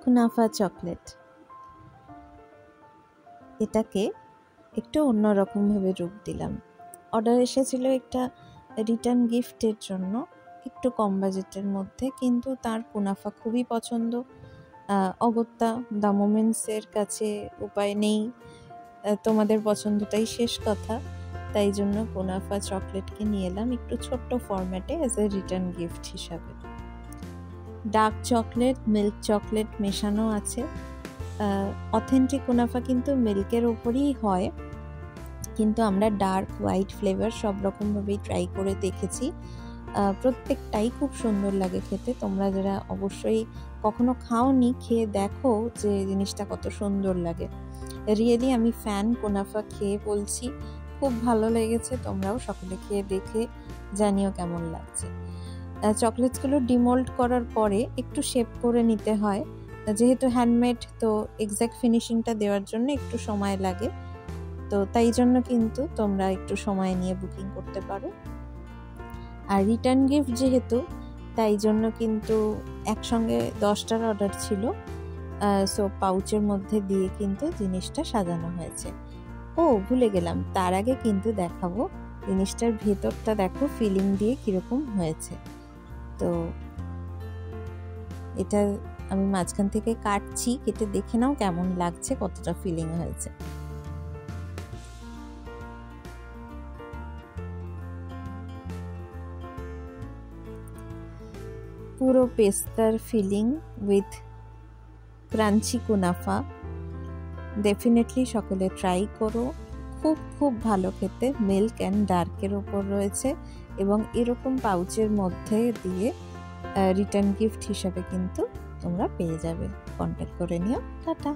কুনাফা chocolate. এটাকে একটু অন্যরকমভাবে রূপ দিলাম। অর্ডার এসেছিল একটা রিটার্ন গিফটের জন্য, একটু কম বাজেটের মধ্যে, কিন্তু তার কুনাফা খুবই পছন্দ। অগত্যা দ্য মোমেন্টসের কাছে উপায় নেই, তোমাদের পছন্দটাই শেষ কথা। তাই জন্য কুনাফা চকলেটকে নিয়ে এলাম একটু ছোট্ট ফরম্যাটে অ্যাজ এ রিটার্ন গিফট হিসাবে। ডার্ক চকলেট, মিল্ক চকলেট মেশানো আছে। অথেন্টিক কুনাফা কিন্তু মিল্কের ওপরই হয়, কিন্তু আমরা ডার্ক, হোয়াইট ফ্লেভার সব রকমভাবেই ট্রাই করে দেখেছি। প্রত্যেকটাই খুব সুন্দর লাগে খেতে। তোমরা যারা অবশ্যই কখনো খাওনি, খেয়ে দেখো যে জিনিসটা কত সুন্দর লাগে। রিয়েলি আমি ফ্যান কুনাফা, খেয়ে বলছি খুব ভালো লেগেছে। তোমরাও সকলে খেয়ে দেখে জানিও কেমন লাগছে। চকলেটসগুলো ডিমোল্ড করার পরে একটু শেপ করে নিতে হয়, যেহেতু হ্যান্ডমেড, তো এক্স্যাক্ট ফিনিশিংটা দেওয়ার জন্য একটু সময় লাগে। তো তাই জন্য কিন্তু তোমরা একটু সময় নিয়ে বুকিং করতে পারো। আর রিটার্ন গিফট যেহেতু, তাই জন্য কিন্তু একসঙ্গে 10টার অর্ডার ছিল, সো পাউচের মধ্যে দিয়ে কিন্তু জিনিসটা সাজানো হয়েছে। ও ভুলে গেলাম, তার আগে কিন্তু দেখাবো জিনিসটার ভেতরটা, দেখো ফিলিং দিয়ে কীরকম হয়েছে। তো এটা আমি মাঝখান থেকে কাটছি, কেটে দেখে নাও কেমন লাগছে, কতটা ফিলিং হয়েছে। পুরো পেস্তার filling with crunchy kunafa. Definitely সকলে ট্রাই করো, খুব খুব ভালো খেতে। মিল্ক অ্যান্ড ডার্কের ওপর রয়েছে এবং এরকম পাউচের মধ্যে দিয়ে রিটার্ন গিফট হিসাবে কিন্তু তোমরা পেয়ে যাবে। কন্ট্যাক্ট করে নিও। টাটা।